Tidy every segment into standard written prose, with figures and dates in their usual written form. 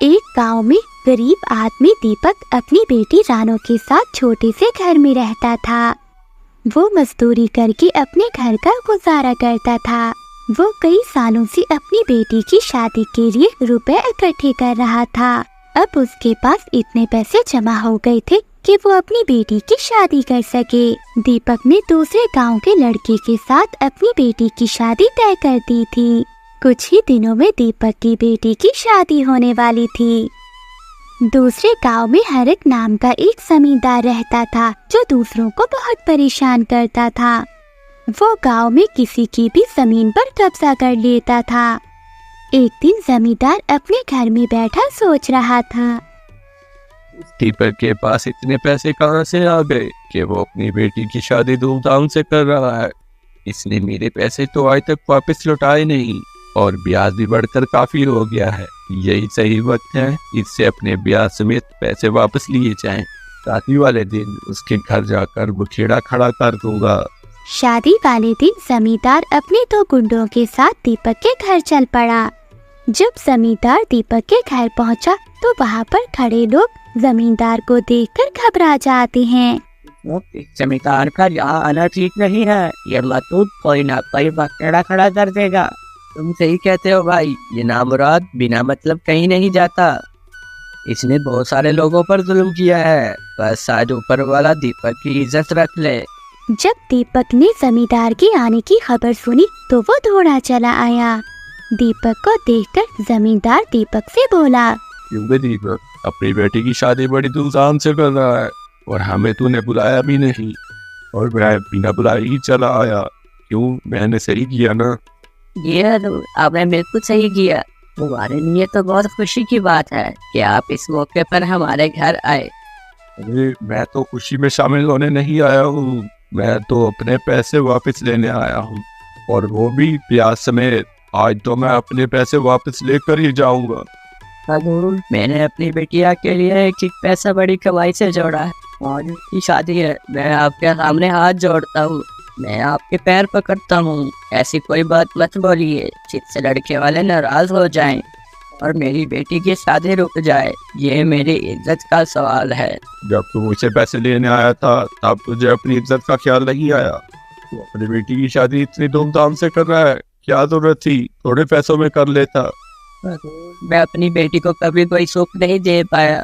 एक गांव में गरीब आदमी दीपक अपनी बेटी रानो के साथ छोटे से घर में रहता था। वो मजदूरी करके अपने घर का गुजारा करता था। वो कई सालों से अपनी बेटी की शादी के लिए रुपए इकट्ठे कर रहा था। अब उसके पास इतने पैसे जमा हो गए थे कि वो अपनी बेटी की शादी कर सके। दीपक ने दूसरे गांव के लड़के के साथ अपनी बेटी की शादी तय कर दी थी। कुछ ही दिनों में दीपक की बेटी की शादी होने वाली थी। दूसरे गांव में हरक नाम का एक जमींदार रहता था जो दूसरों को बहुत परेशान करता था। वो गांव में किसी की भी जमीन पर कब्जा कर लेता था। एक दिन जमींदार अपने घर में बैठा सोच रहा था, दीपक के पास इतने पैसे कहाँ से आ गए कि वो अपनी बेटी की शादी धूमधाम से कर रहा है। इसने मेरे पैसे तो आज तक वापस लौटाए नहीं और ब्याज भी बढ़कर काफी हो गया है। यही सही वक्त है इससे अपने ब्याज समेत पैसे वापस लिए जाएं। शादी वाले दिन उसके घर जाकर बखेड़ा खड़ा कर दूंगा। शादी वाले दिन जमींदार अपने 2 गुंडों के साथ दीपक के घर चल पड़ा। जब जमींदार दीपक के घर पहुंचा तो वहां पर खड़े लोग जमींदार को देखकर घबरा जाते हैं। जमींदार का यहाँ आना ठीक नहीं है। ये मतूत कोई ना कोई बखेड़ा खड़ा कर देगा। तुम सही कहते हो भाई, ये नामुराद बिना मतलब कहीं नहीं जाता। इसने बहुत सारे लोगों पर जुल्म किया है। बस आज ऊपर वाला दीपक की इज्जत रख ले। जब दीपक ने जमींदार के आने की खबर सुनी तो वो दौड़ा चला आया। दीपक को देखकर जमींदार दीपक से बोला, क्यों दीपक, अपनी बेटी की शादी बड़ी धूमधाम से कर रहा है और हमें तूने बुलाया भी नहीं और मैं बिना बुलाए ही चला आया। क्यों, मैंने सही किया ना? ये तो आपने बिल्कुल सही किया। तुम्हारे लिए तो बहुत खुशी की बात है कि आप इस मौके पर हमारे घर आए। अरे मैं तो खुशी में शामिल होने नहीं आया हूँ, मैं तो अपने पैसे वापस लेने आया हूँ और वो भी ब्याज समेत। आज तो मैं अपने पैसे वापस लेकर ही जाऊंगा। मैंने अपनी बिटिया के लिए एक पैसा बड़ी कमाई से जोड़ा है और उसकी शादी है। मैं आपके सामने हाथ जोड़ता हूँ, मैं आपके पैर पकड़ता हूँ। ऐसी कोई बात मत बोलिए जिससे लड़के वाले नाराज हो जाएं और मेरी बेटी की शादी रुक जाए। ये मेरी इज्जत का सवाल है। जब तू मुझसे पैसे लेने आया था तब तुझे अपनी इज्जत का ख्याल नहीं आया। तू अपनी बेटी की शादी इतनी धूमधाम से कर रहा है, क्या जरूरत थी थोड़े पैसों में कर लेता। मैं अपनी बेटी को कभी कोई सुख नहीं दे पाया।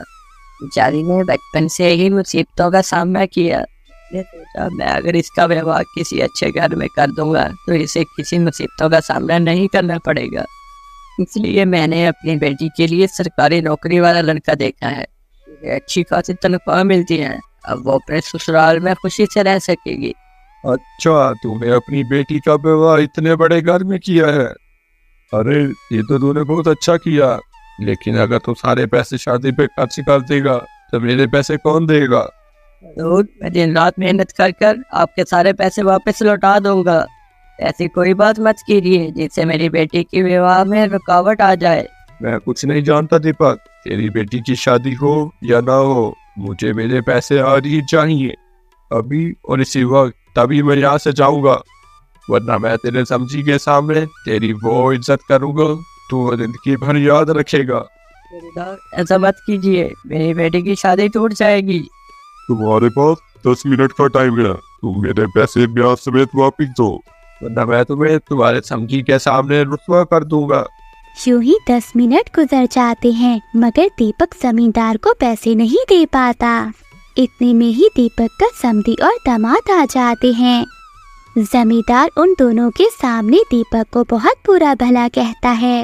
बेचारी ने बचपन से ही मुसीबतों का सामना किया। मैं सोचा मैं अगर इसका व्यवहार किसी अच्छे घर में कर दूंगा तो इसे किसी मुसीबतों का सामना नहीं करना पड़ेगा। इसलिए मैंने अपनी बेटी के लिए सरकारी नौकरी वाला लड़का देखा है। अच्छी खासी तनख्वाह मिलती है। अब वो अपने ससुराल में खुशी से रह सकेगी। अच्छा, तूने अपनी बेटी का विवाह इतने बड़े घर में किया है? अरे ये तो तूने बहुत अच्छा किया, लेकिन अगर तू सारे पैसे शादी पे खर्च कर देगा तो मेरे पैसे कौन देगा? तो मैं दिन रात मेहनत कर कर आपके सारे पैसे वापस लौटा दूंगा। ऐसी कोई बात मत कीजिए जिससे मेरी बेटी की विवाह में रुकावट आ जाए। मैं कुछ नहीं जानता दीपक, तेरी बेटी की शादी हो या ना हो, मुझे मेरे पैसे आज ही चाहिए, अभी और इसी वक्त। तभी मैं यहाँ से जाऊंगा, वरना मैं तेरे समझी के सामने तेरी वो इज्जत करूंगा तू जिंदगी भर याद रखेगा। ऐसा मत कीजिए, मेरी बेटी की शादी टूट जाएगी। तुम्हारे पास 10 मिनट का टाइम है, तुम मेरे पैसे ब्याज समेत वापिस दो, वरना मैं तुम्हें तुम्हारे समझी के सामने रुसवा कर दूंगा। यूं ही 10 मिनट गुजर जाते हैं मगर दीपक जमींदार को पैसे नहीं दे पाता। इतने में ही दीपक का समधी और दामाद आ जाते हैं। जमींदार उन दोनों के सामने दीपक को बहुत बुरा भला कहता है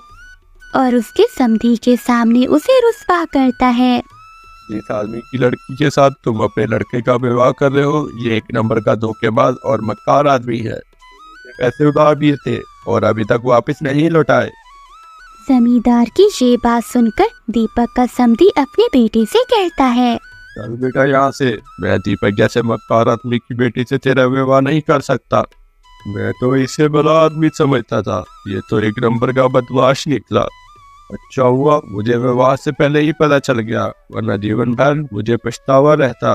और उसके समधी के सामने उसे रुस्वा करता है। जिस आदमी की लड़की के साथ तुम अपने लड़के का विवाह कर रहे हो, ये 1 नंबर का धोखेबाज और मक्कार आदमी है। पैसे उधार दिए थे और अभी तक वापस नहीं लौटाए। जमींदार की ये बात सुनकर दीपक का समधी अपने बेटे से कहता है, चल बेटा यहाँ से, मैं दीपक जैसे मक्कार आदमी की बेटी से तेरा विवाह नहीं कर सकता। मैं तो इसे बड़ा आदमी समझता था, ये तो 1 नंबर का बदमाश निकला। अच्छा हुआ मुझे विवाह से पहले ही पता चल गया, वरना जीवन भर मुझे पछतावा रहता।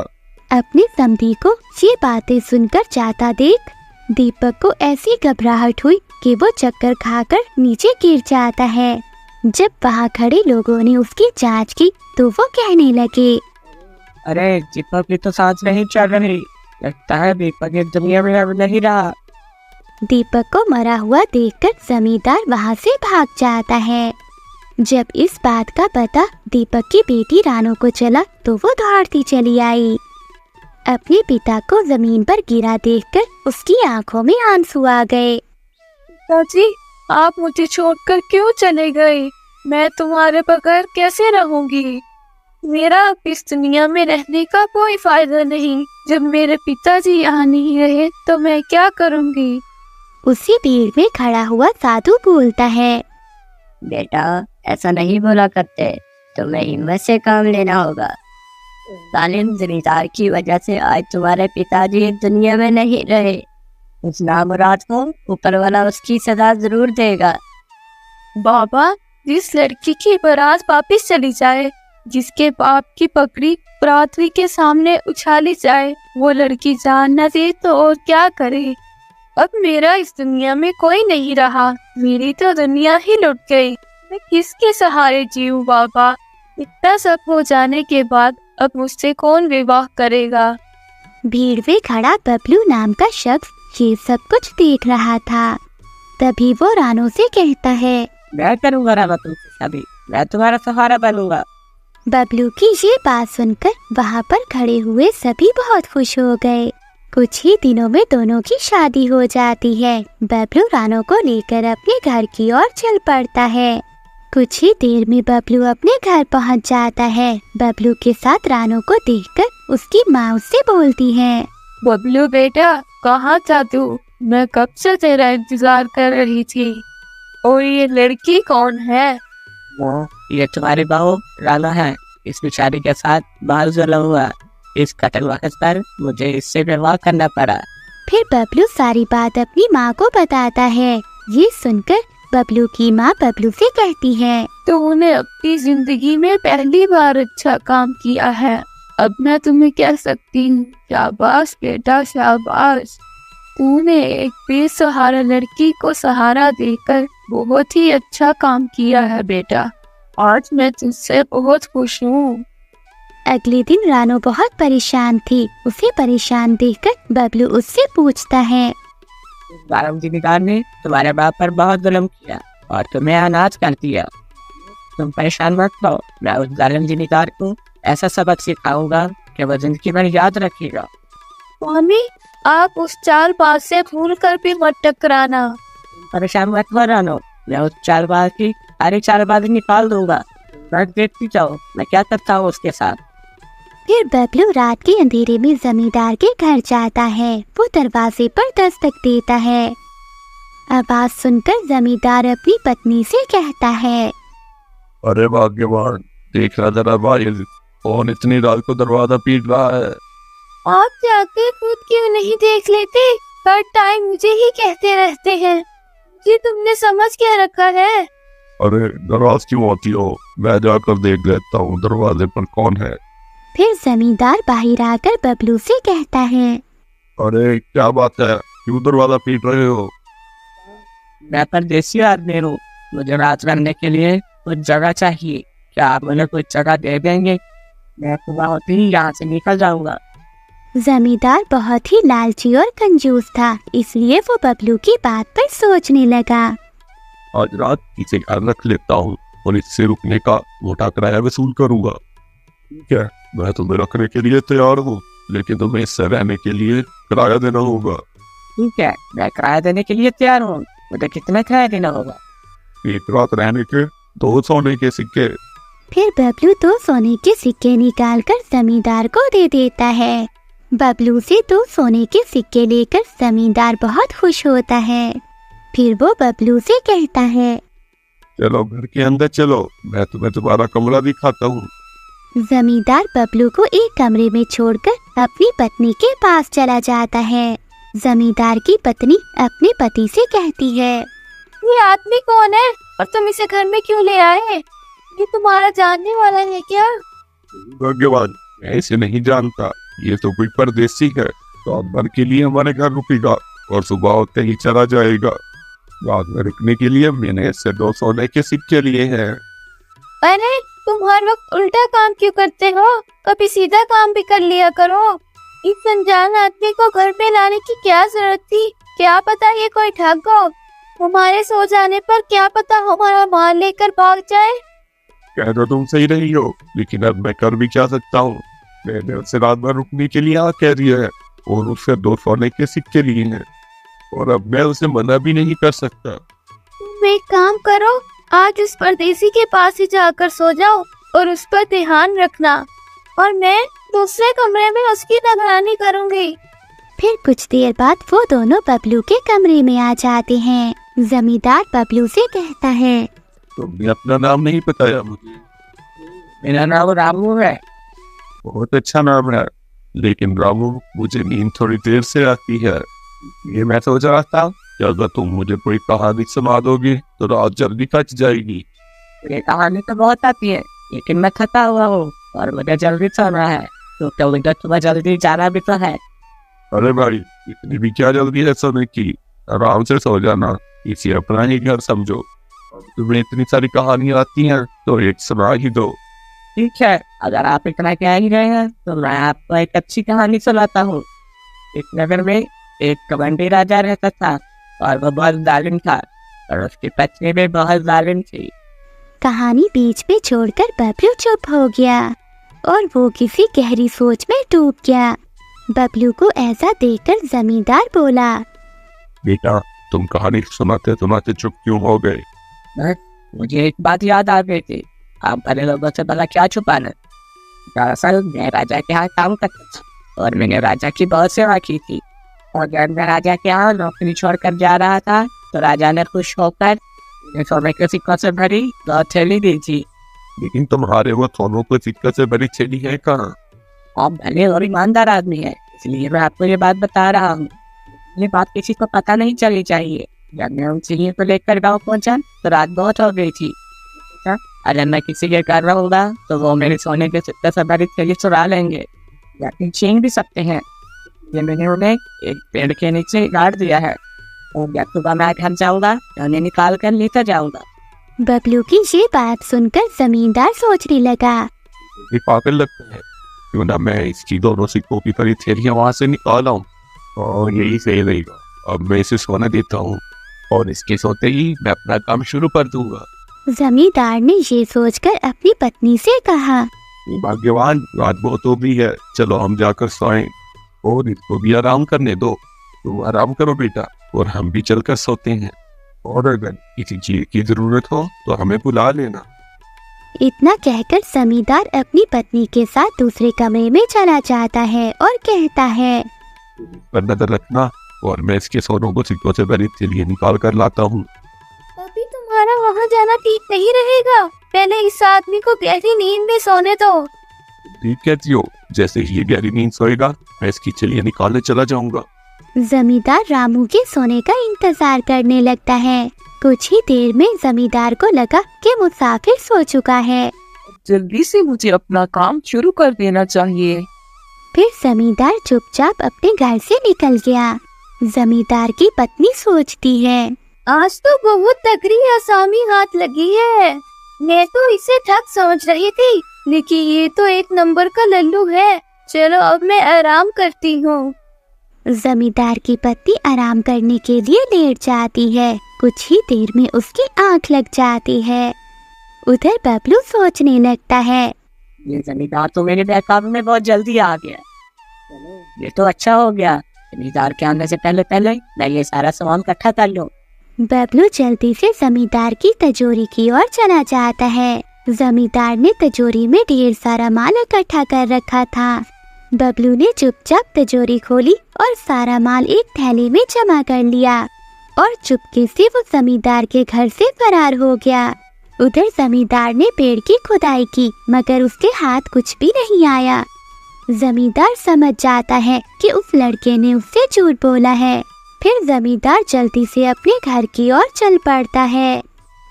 अपने समधी को ये बातें सुनकर जाता देख दीपक को ऐसी घबराहट हुई कि वो चक्कर खाकर नीचे गिर जाता है। जब वहाँ खड़े लोगों ने उसकी जांच की तो वो कहने लगे, अरे दीपक की तो सांस नहीं चल रही, लगता है दीपक इस दुनिया में अब नहीं रहा। दीपक को मरा हुआ देखकर जमींदार वहाँ से भाग जाता है। जब इस बात का पता दीपक की बेटी रानो को चला तो वो दौड़ती चली आई। अपने पिता को जमीन पर गिरा देखकर उसकी आंखों में आंसू आ गए। पिताजी, आप मुझे छोड़कर क्यों चले गए? मैं तुम्हारे बगैर कैसे रहूंगी? मेरा अब इस दुनिया में रहने का कोई फायदा नहीं। जब मेरे पिताजी यहाँ नहीं रहे तो मैं क्या करूंगी? उसी भीड़ में खड़ा हुआ साधु बोलता है, बेटा ऐसा नहीं बोला करते, तुम्हें हिम्मत से काम लेना होगा। जालिम जमींदार की वजह से आज तुम्हारे पिताजी इस दुनिया में नहीं रहे। उस नामुराद को ऊपर वाला उसकी सजा जरूर देगा। बाबा, जिस लड़की की बारात वापिस चली जाए, जिसके बाप की पगड़ी पृथ्वी के सामने उछाली जाए, वो लड़की जान न दे तो और क्या करे? अब मेरा इस दुनिया में कोई नहीं रहा। मेरी तो दुनिया ही लुट गई। मैं किसके सहारे जीऊं बाबा? इतना सब हो जाने के बाद अब मुझसे कौन विवाह करेगा? भीड़ में खड़ा बबलू नाम का शख्स ये सब कुछ देख रहा था। तभी वो रानो से कहता है, मैं करूँगा रामा तुमसे शादी, मैं तुम्हारा सहारा बनूंगा। बबलू की ये बात सुनकर वहाँ पर खड़े हुए सभी बहुत खुश हो गए। कुछ ही दिनों में दोनों की शादी हो जाती है। बबलू रानो को लेकर अपने घर की ओर चल पड़ता है। कुछ ही देर में बबलू अपने घर पहुँच जाता है। बबलू के साथ रानो को देखकर उसकी माँ उससे बोलती है, बबलू बेटा, कहाँ था तू? मैं कब से तेरा इंतजार कर रही थी। और ये लड़की कौन है? ये तुम्हारी बहू राना है। इस बेचारी के साथ बाल जुला हुआ, इस कटल वक्त पर मुझे इससे विवाह करना पड़ा। फिर बबलू सारी बात अपनी माँ को बताता है। ये सुनकर बबलू की माँ बबलू से कहती है, तूने अपनी जिंदगी में पहली बार अच्छा काम किया है। अब मैं तुम्हें कह सकती हूँ, शाबाश बेटा शाबाश। तूने एक बेसहारा लड़की को सहारा देकर बहुत ही अच्छा काम किया है बेटा। आज मैं तुझसे बहुत खुश हूँ। अगले दिन रानो बहुत परेशान थी। उसे परेशान देखकर बबलू उससे पूछता है, जालिम जमींदार ने तुम्हारे बाप पर बहुत जुल्म किया और तुम्हें अनाज कर दिया। तुम परेशान मत हो, मैं उस जालिम जमींदार को ऐसा सबक सिखाऊंगा कि वो जिंदगी भर याद रखेगा। स्वामी, आप उस चालबाज से भूल कर भी मत टकराना। परेशान मत हो रानो, मैं उस चालबाज की सारी चालबाजी निकाल दूंगा। बस देखती जाओ मैं क्या करता हूँ उसके साथ। फिर बबलू रात के अंधेरे में जमींदार के घर जाता है। वो दरवाजे पर दस्तक देता है। आवाज सुनकर जमींदार अपनी पत्नी से कहता है, अरे भाग्यवान, देख रहा जरा भाई, कौन इतनी रात को दरवाजा पीट रहा है। आप जाकर खुद क्यों नहीं देख लेते? हर टाइम मुझे ही कहते रहते हैं। जी तुमने समझ क्या रखा है? अरे नाराज क्यों होती हो? मैं जाकर देख लेता हूँ दरवाजे पर कौन है। फिर जमींदार बाहर आकर बबलू से कहता है, अरे क्या बात है, क्यों दरवाजा पीट रहे हो? मैं परदेसी आदमी हूँ, मुझे रात रहने के लिए कुछ जगह चाहिए। क्या आप मुझे कुछ जगह दे देंगे? मैं सुबह होते ही यहाँ से निकल जाऊंगा। जमींदार बहुत ही लालची और कंजूस था, इसलिए वो बबलू की बात पर सोचने लगा। आज रात इसे घर रख लेता हूँ और इससे रुकने का मोटा किराया वसूल करूंगा। ठीक है, मैं तुम्हें रखने के लिए तैयार हूँ, लेकिन तुम्हें इससे रहने के लिए किराया देना होगा। ठीक है, मैं किराया देने के लिए तैयार हूँ। मुझे कितना किराया देना होगा? एक रात रहने के 2 सोने के सिक्के। फिर बबलू 2 सोने के सिक्के निकालकर जमींदार को दे देता है। बबलू से 2 सोने के सिक्के लेकर जमींदार बहुत खुश होता है। फिर वो बबलू से कहता है, चलो घर के अंदर चलो, मैं तुम्हें तुम्हारा कमरा दिखाता हूँ। जमींदार बबलू को एक कमरे में छोड़कर अपनी पत्नी के पास चला जाता है। जमींदार की पत्नी अपने पति से कहती है, ये आदमी कौन है और तुम इसे घर में क्यों ले आए? ये तुम्हारा जानने वाला है क्या? भाग्यवान, मैं इसे नहीं जानता। ये तो कोई परदेसी है, रात भर के लिए हमारे घर रुकेगा और सुबह होते ही चला जाएगा। रात में रुकने के लिए मैंने इससे 2 सोने के सिक्के लिए हैं। अरे तुम हर वक्त उल्टा काम क्यों करते हो? कभी सीधा काम भी कर लिया करो। इस अनजान आदमी को घर पे लाने की क्या जरूरत थी? क्या पता ये कोई ठग हो। हमारे सो जाने पर क्या पता हमारा माल लेकर भाग जाए। कह तो तुम सही रही हो, लेकिन अब मैं कर भी क्या सकता हूँ। मैंने उससे रात भर रुकने के लिए हाँ कह दिया है और उससे 2 सोने के सिक्के लिए हैं, और अब मैं उसे मना भी नहीं कर सकता। तुम एक काम करो, आज उस परदेसी के पास ही जाकर सो जाओ और उस पर ध्यान रखना, और मैं दूसरे कमरे में उसकी निगरानी करूंगी। फिर कुछ देर बाद वो दोनों बबलू के कमरे में आ जाते हैं। जमींदार बबलू से कहता है, तुमने अपना नाम नहीं बताया मुझे। मेरा नाम रामू है। बहुत अच्छा नाम है, लेकिन रामू मुझे नींद थोड़ी देर से आती है। ये मैं सोच रहा था कि अगर तुम मुझे कोई कहानी सुना दोगे तो रात जल्दी कट जाएगी। ये कहानी तो बहुत आती है, लेकिन मैं थका हुआ हूँ और मुझे जल्दी सोना है, तो कभी तो तुम्हें जल्दी जाना भी तो है। अरे भाई, इतनी भी क्या जल्दी है सोने की? आराम से सो जाना, इसे अपना ही घर समझो। अब तुम्हें इतनी सारी कहानियां आती हैं तो एक सुना ही दो। ठीक है, अगर आप इतना कह ही रहे हैं तो मैं आपको एक अच्छी कहानी सुनाता हूँ। इस नगर में एक कबंडी राजा रहता था और वो बहुत जालिम था, और उसकी पत्नी भी बहुत जालिम थी। कहानी बीच में छोड़कर बबलू चुप हो गया और वो किसी गहरी सोच में डूब गया। बबलू को ऐसा देखकर जमींदार बोला, बेटा, तुम कहानी सुनाते सुनाते चुप क्यों हो गए? मुझे एक बात याद आ गई थी। आप बड़े लोगों से भला क्या छुपाना? दरअसल मैं राजा के यहाँ काम करता था और मैंने राजा की बहुत सेवा की थी, और जब मैं राजा के यहाँ नौकरी छोड़कर जा रहा था तो राजा ने खुश होकर मुझे सोने के सिक्कों से भरी 2 थैली दी थी। लेकिन तुम्हारे वो सोनों को सिक्के से भरी थैली है कहाँ? आप भले और ईमानदार आदमी है, इसलिए मैं आपको ये बात बता रहा हूँ। ये बात किसी को पता नहीं चलनी चाहिए। जब मैं उन सीढ़ियों को लेकर गाँव पहुँचा तो रात बहुत हो गई थी। अगर मैं किसी के घर रहूंगा तो वो मेरे सोने के सिक्के से भरी थैली चुरा लेंगे या फिर छीन भी सकते हैं। ये मैंने उन्हें एक पेड़ के नीचे गाड़ दिया है, और जब सुबह मैं घर जाऊंगा तो उन्हें निकाल कर लेकर जाऊंगा। बबलू की ये बात सुनकर जमींदार सोचने लगा, ये पागल लगता है, क्यों ना मैं इसकी दोनों सिक्कों की भरी थैलियां वहां से निकाल आऊं, और यही सही रहेगा। अब मैं इसे सोना देता हूँ और इसके सोते ही मैं अपना काम शुरू कर दूंगा। जमींदार ने ये सोचकर अपनी पत्नी से कहा, भाग्यवान, रात बहुत हो गई है, चलो हम जाकर सोएं और इसको भी आराम करने दो। तुम आराम करो बेटा, और हम भी चलकर सोते हैं, और अगर किसी चीज की जरूरत हो तो हमें बुला लेना। इतना कहकर जमींदार अपनी पत्नी के साथ दूसरे कमरे में चला जाता है और कहता है, पर नजर रखना, और मैं इसके सोनों को सिक्कों से भरी थैली निकाल कर लाता हूँ। अभी तुम्हारा वहाँ जाना ठीक नहीं रहेगा। पहले इस आदमी को गहरी नींद में सोने दो। ठीक कहती हो, जैसे ही ये गहरी नींद सोएगा मैं इसकी थैलियां निकालने चला जाऊंगा। जमींदार रामू के सोने का इंतजार करने लगता है। कुछ ही देर में जमींदार को लगा कि मुसाफिर सो चुका है। जल्दी से मुझे अपना काम शुरू कर देना चाहिए। फिर जमींदार चुपचाप अपने घर से निकल गया। जमींदार की पत्नी सोचती है, आज तो बहुत तगड़ी आसामी हाथ लगी है। मैं तो इसे ठग समझ रही थी, लेकिन ये तो एक नंबर का लल्लू है। चलो अब मैं आराम करती हूँ। जमींदार की पत्नी आराम करने के लिए लेट जाती है। कुछ ही देर में उसकी आंख लग जाती है। उधर बबलू सोचने लगता है, ये जमींदार तो मेरे बहकावे में बहुत जल्दी आ गया। ये तो अच्छा हो गया, जमींदार के आने से पहले पहले मैं ये सारा सामान इकट्ठा कर लूं। बबलू जल्दी से जमींदार की तिजोरी की ओर चला जाता है। जमींदार ने तिजोरी में ढेर सारा माल इकट्ठा कर रखा था। बबलू ने चुपचाप तिजोरी खोली और सारा माल एक थैली में जमा कर लिया और चुपके से वो जमींदार के घर से फरार हो गया। उधर जमींदार ने पेड़ की खुदाई की, मगर उसके हाथ कुछ भी नहीं आया। जमींदार समझ जाता है कि उस लड़के ने उससे झूठ बोला है। फिर जमींदार जल्दी से अपने घर की ओर चल पड़ता है।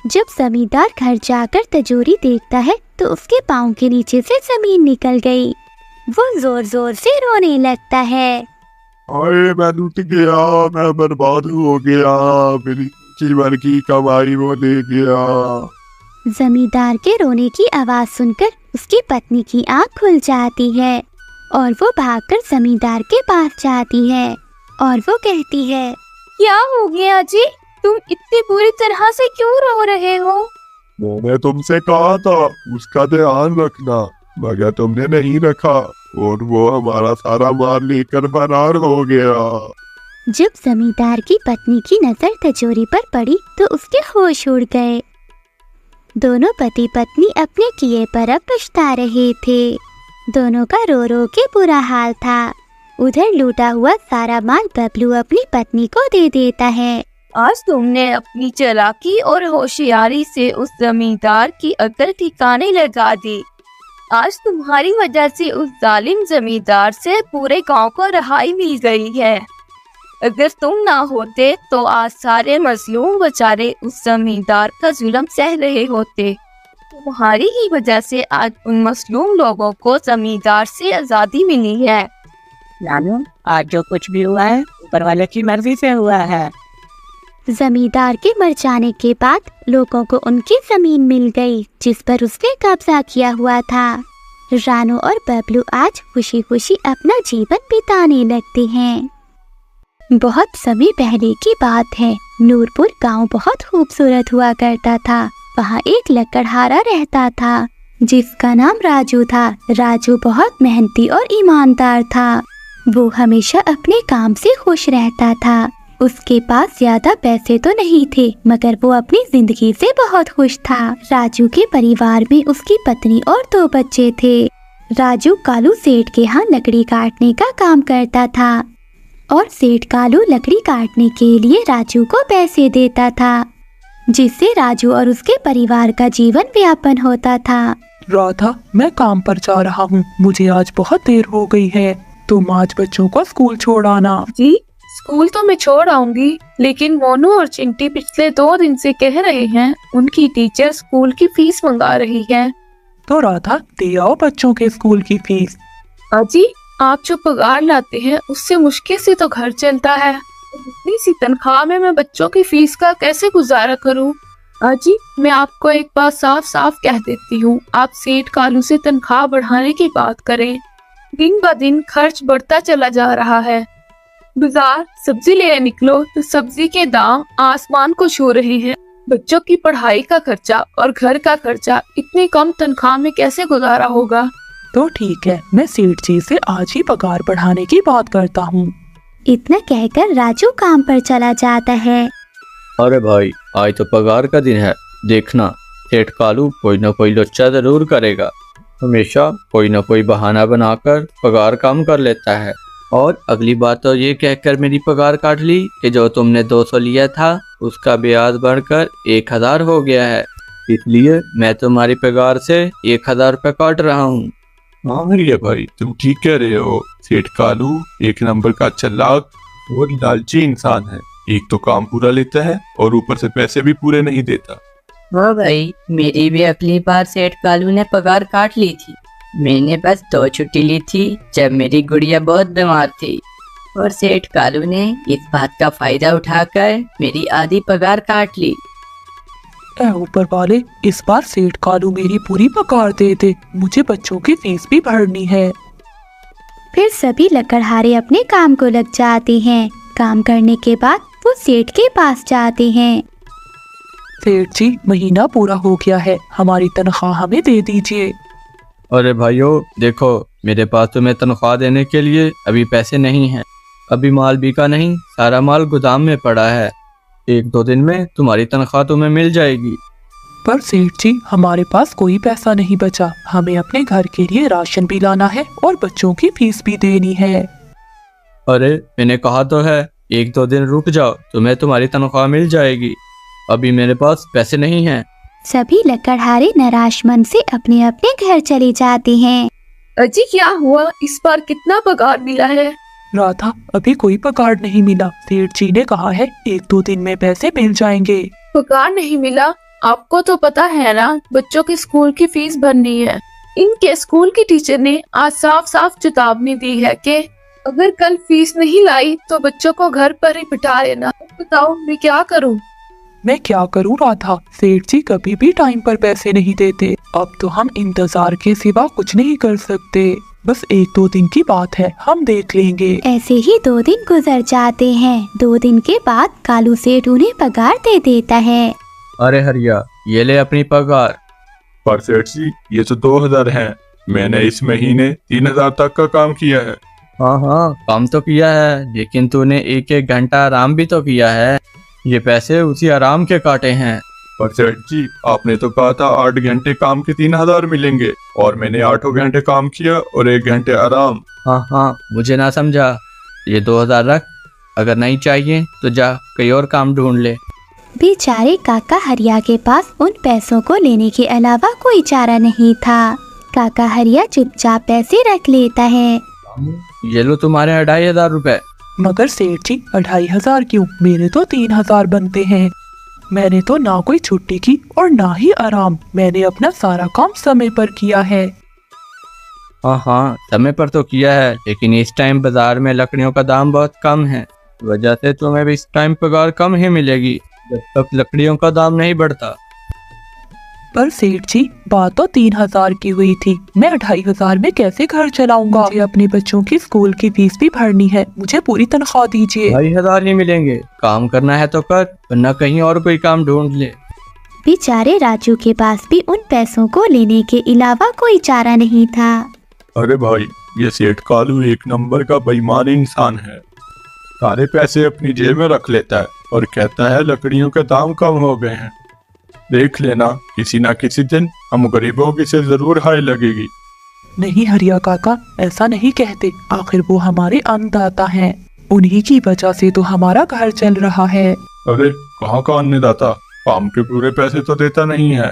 जब जमींदार घर जाकर तिजोरी देखता है तो उसके पाँव के नीचे से जमीन निकल गई। वो जोर जोर से रोने लगता है। अरे मैं लूट गया, मैं बर्बाद हो गया, मेरी जिंदगी भर की कमाई वो ले गया। जमींदार के रोने की आवाज सुनकर उसकी पत्नी की आंख खुल जाती है और वो भागकर जमींदार के पास जाती है और वो कहती है, क्या हो गया जी? तुम इतनी बुरी तरह से क्यों रो रहे हो? मैंने तुमसे कहा था उसका ध्यान रखना, मगर तुमने नहीं रखा और वो हमारा सारा माल लेकर फरार हो गया। जब जमींदार की पत्नी की नजर तिजोरी पर पड़ी तो उसके होश उड़ गए। दोनों पति पत्नी अपने किए पर अब पछता रहे थे। दोनों का रो रो के बुरा हाल था। उधर लूटा हुआ सारा माल बबलू अपनी पत्नी को दे देता है। आज तुमने अपनी चालाकी और होशियारी से उस जमींदार की अकल ठिकाने लगा दी। आज तुम्हारी वजह से उस जालिम जमींदार से पूरे गांव को रहाई मिल गई है। अगर तुम ना होते तो आज सारे मजलूम बेचारे उस जमींदार का जुल्म सह रहे होते। तुम्हारी ही वजह से आज उन मजलूम लोगों को जमींदार से आजादी मिली है। नानू, आज जो कुछ भी हुआ है ऊपर वाले की मर्जी से हुआ है। जमींदार के मर जाने के बाद लोगों को उनकी जमीन मिल गई जिस पर उसने कब्जा किया हुआ था। रानू और बबलू आज खुशी खुशी अपना जीवन बिताने लगते हैं। बहुत समय पहले की बात है। नूरपुर गांव बहुत खूबसूरत हुआ करता था। वहाँ एक लकड़हारा रहता था जिसका नाम राजू था। राजू बहुत मेहनती और ईमानदार था। वो हमेशा अपने काम से खुश रहता था। उसके पास ज्यादा पैसे तो नहीं थे मगर वो अपनी जिंदगी से बहुत खुश था। राजू के परिवार में उसकी पत्नी और 2 बच्चे थे। राजू कालू सेठ के यहाँ लकड़ी काटने का काम करता था और सेठ कालू लकड़ी काटने के लिए राजू को पैसे देता था जिससे राजू और उसके परिवार का जीवन व्यापन होता था। राधा, मैं काम पर जा रहा हूँ। मुझे आज बहुत देर हो गई है। तुम आज बच्चों को स्कूल छोड़ आना। जी, स्कूल तो मैं छोड़ आऊंगी, लेकिन मोनू और चिंटी पिछले 2 दिन से कह रहे हैं उनकी टीचर स्कूल की फीस मंगा रही है। तो राधा, दे आओ बच्चों के स्कूल की फीस। अजी, आप जो पगार लाते हैं उससे मुश्किल से तो घर चलता है। इतनी सी तनख्वाह में मैं बच्चों की फीस का कैसे गुजारा करूं? अजी, मैं आपको एक बात साफ साफ कह देती हूँ, आप सेठ कालू से तनख्वाह बढ़ाने की बात करें। दिन ब दिन खर्च बढ़ता चला जा रहा है। बाजार सब्जी लेने निकलो तो सब्जी के दाम आसमान को छू रहे हैं। बच्चों की पढ़ाई का खर्चा और घर का खर्चा इतनी कम तनख्वाह में कैसे गुजारा होगा? तो ठीक है, मैं सेठ जी से आज ही पगार बढ़ाने की बात करता हूँ। इतना कहकर राजू काम पर चला जाता है। अरे भाई, आज तो पगार का दिन है। देखना, सेठ कालू कोई ना कोई लोचा जरूर करेगा। हमेशा कोई ना कोई बहाना बनाकर पगार कम कर लेता है। और अगली बार तो ये कहकर मेरी पगार काट ली कि जो तुमने 200 लिया था उसका ब्याज बढ़कर 1000 हो गया है, इसलिए मैं तुम्हारी पगार से 1000 रुपये काट रहा हूँ। हाँ रिया भाई, तुम ठीक कह रहे हो। सेठ कालू 1 नंबर का चालाक और लालची इंसान है। एक तो काम पूरा लेता है और ऊपर से पैसे भी पूरे नहीं देता। हाँ भाई, मेरी भी अगली बार सेठ कालू ने पगार काट ली थी। मैंने बस 2 छुट्टी ली थी जब मेरी गुड़िया बहुत बीमार थी और सेठ कालू ने इस बात का फायदा उठाकर मेरी आधी पगार काट ली। ऐ ऊपर वाले, इस बार सेठ कालू मेरी पूरी पगार दे दे। मुझे बच्चों की फीस भी भरनी है। फिर सभी लकड़हारे अपने काम को लग जाते हैं। काम करने के बाद वो सेठ के पास जाते हैं। सेठ जी, महीना पूरा हो गया है, हमारी तनख्वाह हमें दे दीजिए। अरे भाइयों, देखो, मेरे पास तुम्हें तनख्वाह देने के लिए अभी पैसे नहीं हैं। अभी माल बिका नहीं, सारा माल गोदाम में पड़ा है। 1-2 दिन में तुम्हारी तनख्वाह तुम्हें मिल जाएगी। पर सेठ जी, हमारे पास कोई पैसा नहीं बचा। हमें अपने घर के लिए राशन भी लाना है और बच्चों की फीस भी देनी है। अरे मैंने कहा तो है, 1-2 दिन रुक जाओ, तुम्हें तुम्हारी तनख्वाह मिल जाएगी। अभी मेरे पास पैसे नहीं हैं। सभी लकड़हारे निराश मन से अपने अपने घर चले जाते हैं। अजी, क्या हुआ? इस बार कितना पगार मिला है? राधा, अभी कोई पगार नहीं मिला। सेठ जी ने कहा है 1-2 दिन में पैसे मिल जाएंगे। पगार नहीं मिला? आपको तो पता है ना, बच्चों के स्कूल की फीस भरनी है। इनके स्कूल की टीचर ने आज साफ साफ चेतावनी दी है कि अगर कल फीस नहीं लाई तो बच्चों को घर पर ही बिठा लेना। बताओ मैं क्या करूं? मैं क्या करूँ राधा, सेठ जी कभी भी टाइम पर पैसे नहीं देते। अब तो हम इंतजार के सिवा कुछ नहीं कर सकते। बस 1-2 दिन की बात है, हम देख लेंगे। ऐसे ही 2 दिन गुजर जाते हैं। 2 दिन के बाद कालू सेठ उन्हें पगार दे देता है। अरे हरिया, ये ले अपनी पगार। पर सेठ जी, ये तो 2000 है। मैंने इस महीने 3000 तक का काम किया है। हाँ हाँ, काम तो किया है, लेकिन तूने 1-1 घंटा आराम भी तो किया है। ये पैसे उसी आराम के काटे हैं। पर सेठ जी, आपने तो कहा था 8 घंटे काम के 3000 मिलेंगे, और मैंने 8 घंटे काम किया और 1 घंटे आराम। हाँ हाँ, मुझे ना समझा। ये 2000 रख, अगर नहीं चाहिए तो जा कहीं और काम ढूंढ ले। बेचारे काका हरिया के पास उन पैसों को लेने के अलावा कोई चारा नहीं था। काका हरिया चुपचाप पैसे रख लेता है। ये लो तुम्हारे 2500 रुपए। मगर सेठ जी 2500 क्यों, मेरे तो 3000 बनते हैं। मैंने तो ना कोई छुट्टी की और ना ही आराम। मैंने अपना सारा काम समय पर किया है। हाँ हाँ, समय पर तो किया है, लेकिन इस टाइम बाजार में लकड़ियों का दाम बहुत कम है, वजह से तुम्हें भी इस टाइम पगार कम ही मिलेगी जब तक लकड़ियों का दाम नहीं बढ़ता। पर सेठ जी, बात तो 3000 की हुई थी। मैं 2500 में कैसे घर चलाऊंगा? मुझे अपने बच्चों की स्कूल की फीस भी भरनी है। मुझे पूरी तनख्वाह दीजिए। 2500 ही मिलेंगे। काम करना है तो कर, वरना कहीं और कोई काम ढूंढ ले। बेचारे राजू के पास भी उन पैसों को लेने के अलावा कोई चारा नहीं था। अरे भाई, ये सेठ कालू एक नंबर का बेईमान इंसान है। सारे पैसे अपनी जेब में रख लेता है और कहता है लकड़ियों के दाम कम हो गए हैं। देख लेना, किसी ना किसी दिन हम गरीबों की से जरूर हाय लगेगी। नहीं हरिया काका, ऐसा नहीं कहते। आखिर वो हमारे अन्नदाता हैं। उन्हीं की वजह से तो हमारा घर चल रहा है। अरे कहाँ का अन्नदाता, काम के पूरे पैसे तो देता नहीं है।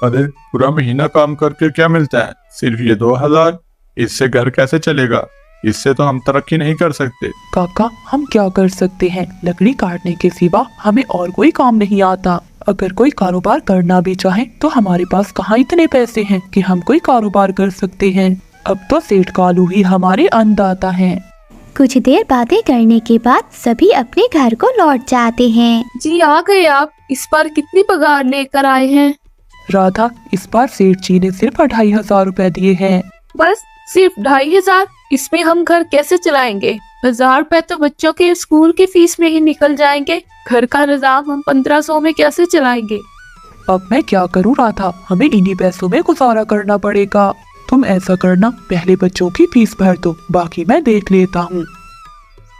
अरे पूरा महीना काम करके क्या मिलता है? सिर्फ ये 2000। इससे घर कैसे चलेगा? इससे तो हम तरक्की नहीं कर सकते। काका, हम क्या कर सकते हैं? लकड़ी काटने के सिवा हमें और कोई काम नहीं आता। अगर कोई कारोबार करना भी चाहे तो हमारे पास कहाँ इतने पैसे हैं कि हम कोई कारोबार कर सकते हैं। अब तो सेठ कालू ही हमारे अन्नदाता हैं। कुछ देर बातें करने के बाद सभी अपने घर को लौट जाते हैं। जी आ गए आप। इस बार कितनी पगार लेकर आए हैं? राधा, इस बार सेठ जी ने सिर्फ 2500 रुपए दिए हैं। बस सिर्फ 2500? इसमें हम घर कैसे चलाएंगे? 1000 रुपए तो बच्चों के स्कूल की फीस में ही निकल जाएंगे। घर का निजाम हम 1500 में कैसे चलाएंगे? अब मैं क्या करूं राधा, हमें इन्हीं पैसों में गुजारा करना पड़ेगा। तुम ऐसा करना, पहले बच्चों की फीस भर दो, बाकी मैं देख लेता हूँ।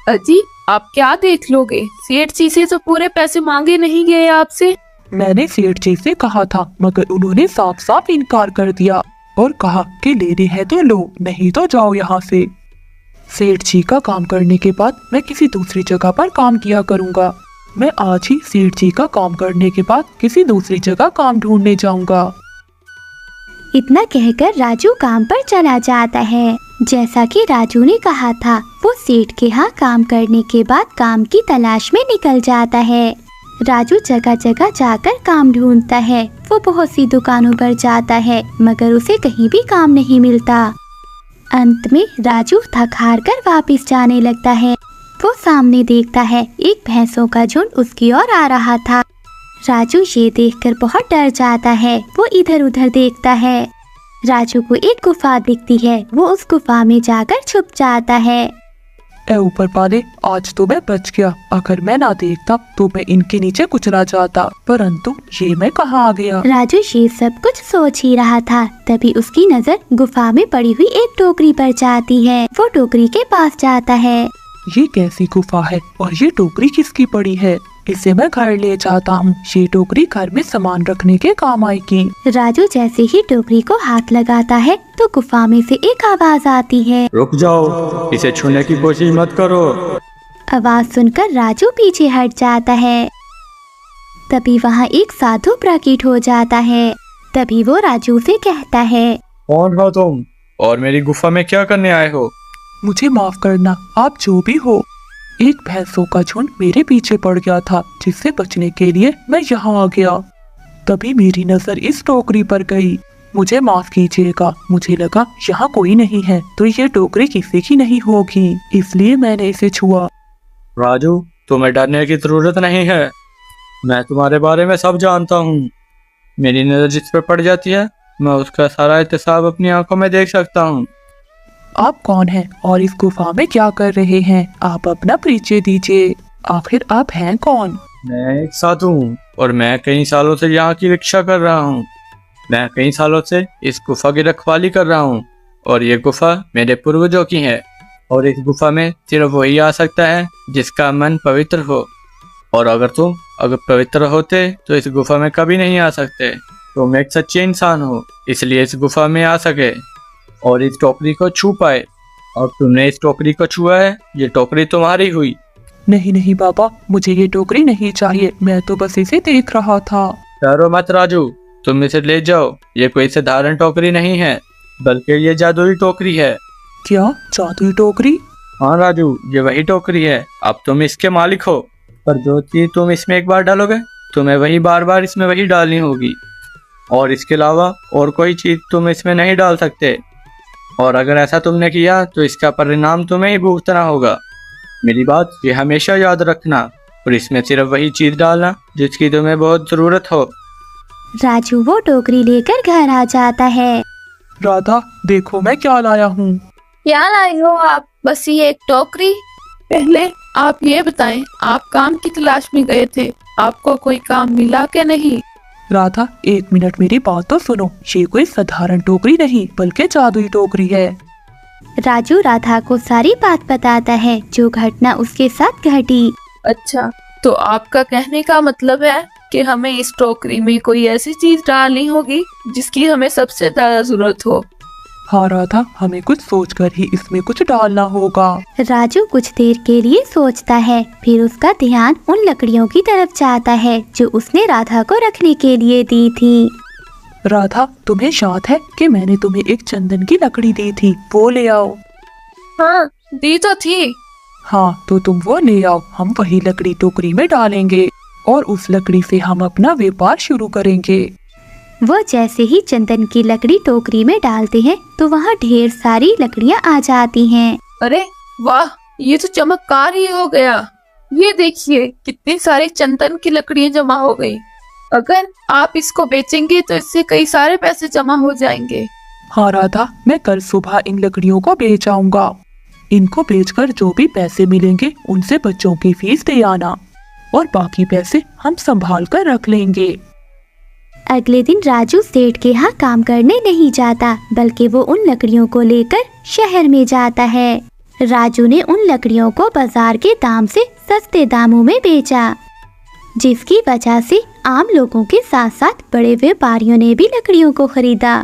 अजी, आप क्या देख लोगे? सेठ जी से तो पूरे पैसे मांगे नहीं गए आपसे। मैंने सेठ जी से कहा था, मगर उन्होंने साफ साफ इनकार कर दिया और कहा कि लेने हैं तो लो, नहीं तो जाओ यहाँ से। सेठ जी का काम करने के बाद मैं किसी दूसरी जगह पर काम किया करूँगा। मैं आज ही सेठ जी का काम करने के बाद किसी दूसरी जगह काम ढूंढने जाऊंगा। इतना कहकर राजू काम पर चला जाता है। जैसा कि राजू ने कहा था, वो सेठ के यहाँ काम करने के बाद काम की तलाश में निकल जाता है। राजू जगह जगह जाकर काम ढूंढता है। वो बहुत सी दुकानों पर जाता है, मगर उसे कहीं भी काम नहीं मिलता। अंत में राजू थक हार कर वापिस जाने लगता है। वो सामने देखता है, एक भैंसों का झुंड उसकी ओर आ रहा था। राजू ये देखकर बहुत डर जाता है। वो इधर उधर देखता है। राजू को एक गुफा दिखती है। वो उस गुफा में जाकर छुप जाता है। ए ऊपर वाले, आज तो मैं बच गया। अगर मैं ना देखता तो मैं इनके नीचे कुचला जाता, परंतु ये मैं कहाँ आ गया? राजू ये सब कुछ सोच ही रहा था, तभी उसकी नजर गुफा में पड़ी हुई एक टोकरी पर जाती है। वो टोकरी के पास जाता है। ये कैसी गुफा है और ये टोकरी किसकी पड़ी है? इसे मैं घर ले जाता हूँ। ये टोकरी घर में सामान रखने के काम आएगी। राजू जैसे ही टोकरी को हाथ लगाता है तो गुफा में से एक आवाज आती है। रुक जाओ, इसे छूने की कोशिश मत करो। आवाज सुनकर राजू पीछे हट जाता है। तभी वहाँ एक साधु प्रकट हो जाता है। तभी वो राजू से कहता है, कौन हो तुम और मेरी गुफा में क्या करने आए हो? मुझे माफ करना, आप जो भी हो। एक भैंसों का झुंड मेरे पीछे पड़ गया था, जिससे बचने के लिए मैं यहाँ आ गया। तभी मेरी नजर इस टोकरी पर गई। मुझे माफ कीजिएगा, मुझे लगा यहाँ कोई नहीं है तो ये टोकरी किसी की नहीं होगी, इसलिए मैंने इसे छुआ। राजू, तुम्हें डरने की जरूरत नहीं है। मैं तुम्हारे बारे में सब जानता हूँ। मेरी नज़र जिस पर पड़ जाती है मैं उसका सारा एहतसाब अपनी आंखों में देख सकता हूँ। आप कौन हैं और इस गुफा में क्या कर रहे हैं? आप अपना परिचय दीजिए। आखिर आप हैं कौन? मैं एक साधु हूँ और मैं कई सालों से यहाँ की रक्षा कर रहा हूँ। मैं कई सालों से इस गुफा की रखवाली कर रहा हूँ और ये गुफा मेरे पूर्वजों की है और इस गुफा में सिर्फ वही आ सकता है जिसका मन पवित्र हो। और अगर तुम पवित्र होते तो इस गुफा में कभी नहीं आ सकते। तुम एक सच्चे इंसान हो इसलिए इस गुफा में आ सके और इस टोकरी को छू पाए। और तुमने इस टोकरी को छुआ है, ये टोकरी तुम्हारी हुई। नहीं नहीं बाबा, मुझे ये टोकरी नहीं चाहिए। मैं तो बस इसे देख रहा था। डरो मत राजू, तुम इसे ले जाओ। ये कोई साधारण टोकरी नहीं है बल्कि ये जादुई टोकरी है। क्या जादुई टोकरी? हाँ राजू, ये वही टोकरी है। अब तुम इसके मालिक हो, पर जो चीज तुम इसमें एक बार डालोगे तुम्हें वही बार बार इसमें वही डालनी होगी और इसके अलावा और कोई चीज तुम इसमें नहीं डाल सकते। और अगर ऐसा तुमने किया तो इसका परिणाम तुम्हें ही भुगतना होगा। मेरी बात ये हमेशा याद रखना और इसमें सिर्फ वही चीज डालना जिसकी तुम्हें बहुत जरूरत हो। राजू वो टोकरी लेकर घर आ जाता है। राधा, देखो मैं क्या लाया हूँ। क्या लाए हो आप? बस ये एक टोकरी? पहले आप ये बताएं, आप काम की तलाश में गए थे, आपको कोई काम मिला क्या नहीं? राधा, एक मिनट मेरी बात तो सुनो। ये कोई साधारण टोकरी नहीं बल्कि जादुई टोकरी है। राजू राधा को सारी बात बताता है जो घटना उसके साथ घटी। अच्छा, तो आपका कहने का मतलब है कि हमें इस टोकरी में कोई ऐसी चीज डालनी होगी जिसकी हमें सबसे ज्यादा जरूरत हो। हाँ राधा, हमें कुछ सोचकर ही इसमें कुछ डालना होगा। राजू कुछ देर के लिए सोचता है, फिर उसका ध्यान उन लकड़ियों की तरफ जाता है जो उसने राधा को रखने के लिए दी थी। राधा, तुम्हें याद है कि मैंने तुम्हें एक चंदन की लकड़ी दी थी? वो ले आओ। हाँ, दी तो थी। हाँ, तो तुम वो ले आओ। हम वही लकड़ी टोकरी में डालेंगे और उस लकड़ी से हम अपना व्यापार शुरू करेंगे। वो जैसे ही चंदन की लकड़ी टोकरी में डालते हैं तो वहाँ ढेर सारी लकड़ियाँ आ जाती हैं। अरे वाह, ये तो चमत्कार ही हो गया। ये देखिए कितनी सारी चंदन की लकड़ियाँ जमा हो गई। अगर आप इसको बेचेंगे तो इससे कई सारे पैसे जमा हो जाएंगे। हाँ राधा, मैं कल सुबह इन लकड़ियों को बेच आऊंगा। इनको बेचकर जो भी पैसे मिलेंगे उनसे बच्चों की फीस दे आना और बाकी पैसे हम संभाल कर रख लेंगे। अगले दिन राजू सेठ के यहाँ काम करने नहीं जाता बल्कि वो उन लकड़ियों को लेकर शहर में जाता है। राजू ने उन लकड़ियों को बाजार के दाम से सस्ते दामों में बेचा, जिसकी वजह से आम लोगों के साथ साथ बड़े व्यापारियों ने भी लकड़ियों को खरीदा।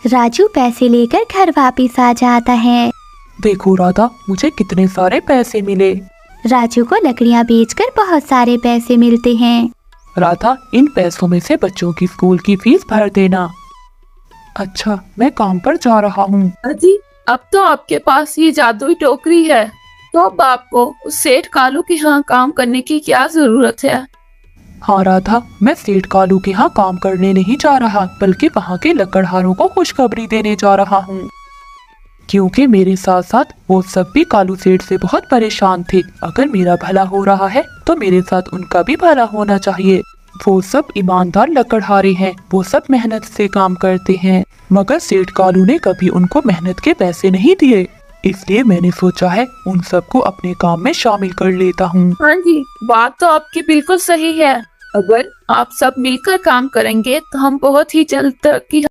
राजू पैसे लेकर घर वापस आ जाता है। देखो राधा, मुझे कितने सारे पैसे मिले। राजू को लकड़ियाँ बेचकर बहुत सारे पैसे मिलते हैं। राधा, इन पैसों में से बच्चों की स्कूल की फीस भर देना। अच्छा, मैं काम पर जा रहा हूँ। अजी, अब तो आपके पास ये जादुई टोकरी है, तो अब आपको उस सेठ कालू के यहाँ काम करने की क्या जरूरत है? हाँ राधा, मैं सेठ कालू के यहाँ काम करने नहीं जा रहा बल्कि वहाँ के लकड़हारों को खुशखबरी देने जा रहा हूँ, क्योंकि मेरे साथ साथ वो सब भी कालू सेठ से बहुत परेशान थे। अगर मेरा भला हो रहा है तो मेरे साथ उनका भी भला होना चाहिए। वो सब ईमानदार लकड़हारे हैं, वो सब मेहनत से काम करते हैं, मगर सेठ कालू ने कभी उनको मेहनत के पैसे नहीं दिए। इसलिए मैंने सोचा है उन सबको अपने काम में शामिल कर लेता हूँ। हाँ जी, बात तो आपकी बिल्कुल सही है। अगर आप सब मिलकर काम करेंगे तो हम बहुत ही जल्द तरक्की